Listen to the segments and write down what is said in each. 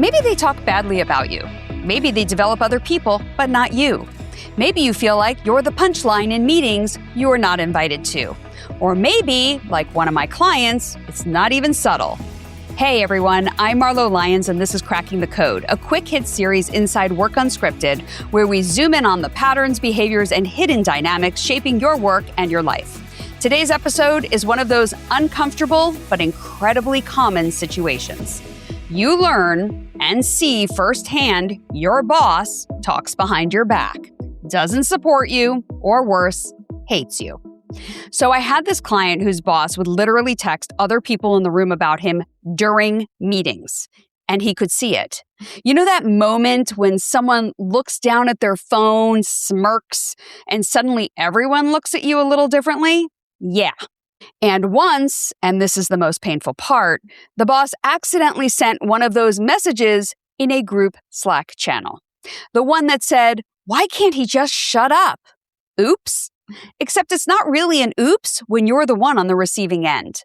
Maybe they talk badly about you. Maybe they develop other people, but not you. Maybe you feel like you're the punchline in meetings you are not invited to. Or maybe, like one of my clients, it's not even subtle. Hey everyone, I'm Marlo Lyons and this is Cracking the Code, a quick hit series inside Work Unscripted where we zoom in on the patterns, behaviors, and hidden dynamics shaping your work and your life. Today's episode is one of those uncomfortable but incredibly common situations. You learn and see firsthand your boss talks behind your back, doesn't support you, or worse, hates you. So I had this client whose boss would literally text other people in the room about him during meetings, and he could see it. You know that moment when someone looks down at their phone, smirks, and suddenly everyone looks at you a little differently? Yeah. And once, and this is the most painful part, the boss accidentally sent one of those messages in a group Slack channel. The one that said, "Why can't he just shut up?" Oops. Except it's not really an oops when you're the one on the receiving end.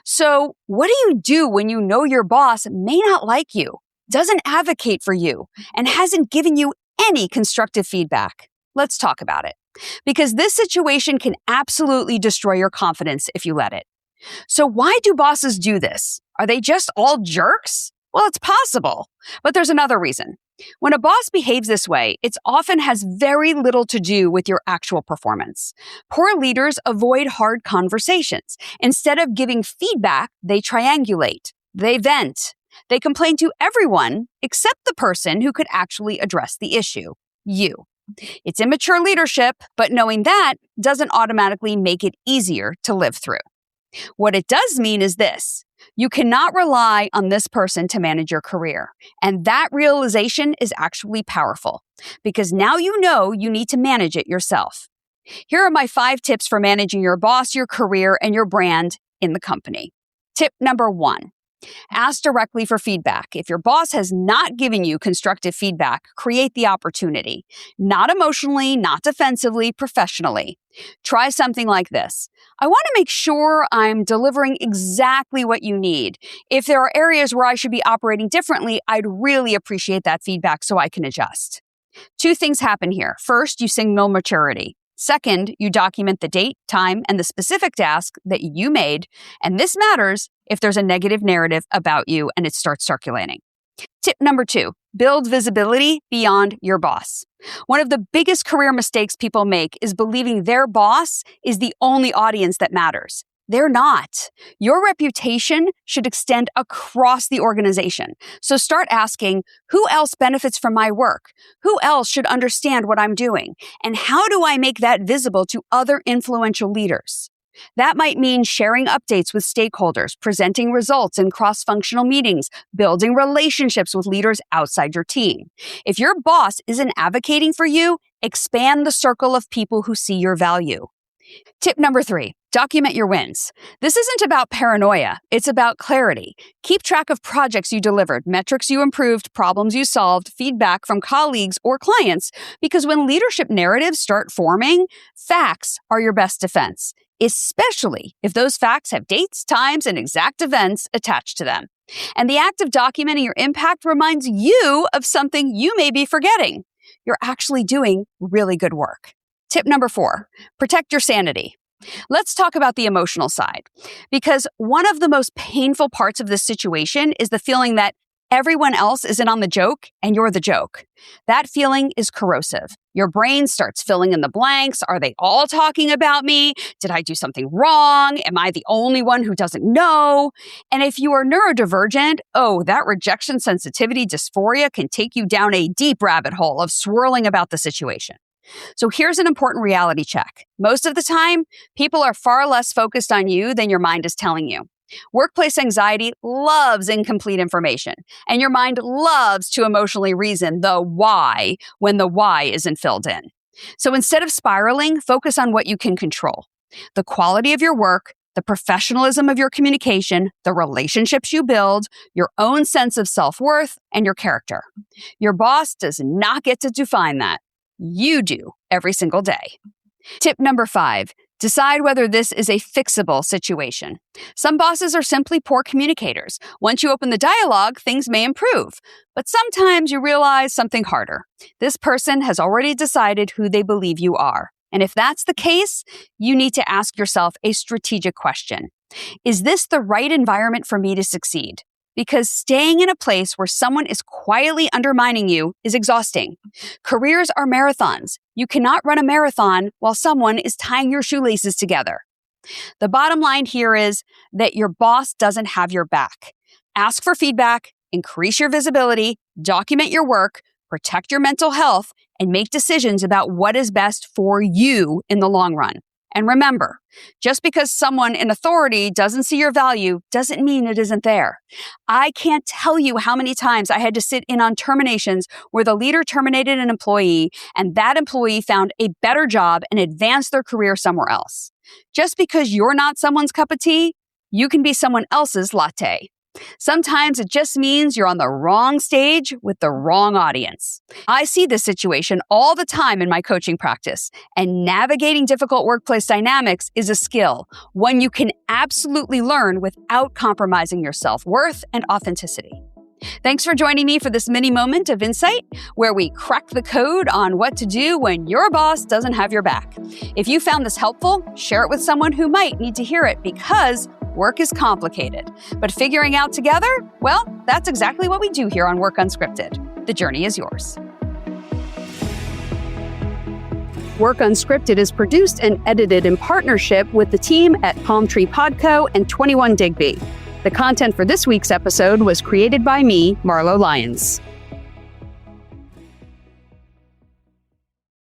So what do you do when you know your boss may not like you, doesn't advocate for you, and hasn't given you any constructive feedback? Let's talk about it. Because this situation can absolutely destroy your confidence if you let it. So why do bosses do this? Are they just all jerks? Well, it's possible, but there's another reason. When a boss behaves this way, it often has very little to do with your actual performance. Poor leaders avoid hard conversations. Instead of giving feedback, they triangulate, they vent, they complain to everyone except the person who could actually address the issue, you. It's immature leadership, but knowing that doesn't automatically make it easier to live through. What it does mean is this: you cannot rely on this person to manage your career. And that realization is actually powerful because now you know you need to manage it yourself. Here are my 5 tips for managing your boss, your career, and your brand in the company. Tip number 1. Ask directly for feedback. If your boss has not given you constructive feedback, create the opportunity. Not emotionally, not defensively, professionally. Try something like this. I want to make sure I'm delivering exactly what you need. If there are areas where I should be operating differently, I'd really appreciate that feedback so I can adjust. 2 things happen here. First, you signal maturity. Second, you document the date, time, and the specific task that you made, and this matters if there's a negative narrative about you and it starts circulating. Tip number 2, build visibility beyond your boss. One of the biggest career mistakes people make is believing their boss is the only audience that matters. They're not. Your reputation should extend across the organization. So start asking, who else benefits from my work? Who else should understand what I'm doing? And how do I make that visible to other influential leaders? That might mean sharing updates with stakeholders, presenting results in cross-functional meetings, building relationships with leaders outside your team. If your boss isn't advocating for you, expand the circle of people who see your value. Tip number 3, document your wins. This isn't about paranoia. It's about clarity. Keep track of projects you delivered, metrics you improved, problems you solved, feedback from colleagues or clients, because when leadership narratives start forming, facts are your best defense, especially if those facts have dates, times, and exact events attached to them. And the act of documenting your impact reminds you of something you may be forgetting. You're actually doing really good work. Tip number 4, protect your sanity. Let's talk about the emotional side, because one of the most painful parts of this situation is the feeling that everyone else is in on the joke and you're the joke. That feeling is corrosive. Your brain starts filling in the blanks. Are they all talking about me? Did I do something wrong? Am I the only one who doesn't know? And if you are neurodivergent, that rejection sensitivity dysphoria can take you down a deep rabbit hole of swirling about the situation. So here's an important reality check. Most of the time, people are far less focused on you than your mind is telling you. Workplace anxiety loves incomplete information, and your mind loves to emotionally reason the why when the why isn't filled in. So instead of spiraling, focus on what you can control. The quality of your work, the professionalism of your communication, the relationships you build, your own sense of self-worth, and your character. Your boss does not get to define that. You do every single day. Tip number 5, Decide whether this is a fixable situation. Some bosses are simply poor communicators. Once you open the dialogue, things may improve. But sometimes you realize something harder. This person has already decided who they believe you are. And if that's the case, you need to ask yourself a strategic question. Is this the right environment for me to succeed? Because staying in a place where someone is quietly undermining you is exhausting. Careers are marathons. You cannot run a marathon while someone is tying your shoelaces together. The bottom line here is that your boss doesn't have your back. Ask for feedback, increase your visibility, document your work, protect your mental health, and make decisions about what is best for you in the long run. And remember, just because someone in authority doesn't see your value doesn't mean it isn't there. I can't tell you how many times I had to sit in on terminations where the leader terminated an employee and that employee found a better job and advanced their career somewhere else. Just because you're not someone's cup of tea, you can be someone else's latte. Sometimes it just means you're on the wrong stage with the wrong audience. I see this situation all the time in my coaching practice, and navigating difficult workplace dynamics is a skill, one you can absolutely learn without compromising your self-worth and authenticity. Thanks for joining me for this mini moment of insight where we crack the code on what to do when your boss doesn't have your back. If you found this helpful, share it with someone who might need to hear it because work is complicated. But figuring out together, well, that's exactly what we do here on Work Unscripted. The journey is yours. Work Unscripted is produced and edited in partnership with the team at Palm Tree Podco and 21 Digby. The content for this week's episode was created by me, Marlo Lyons.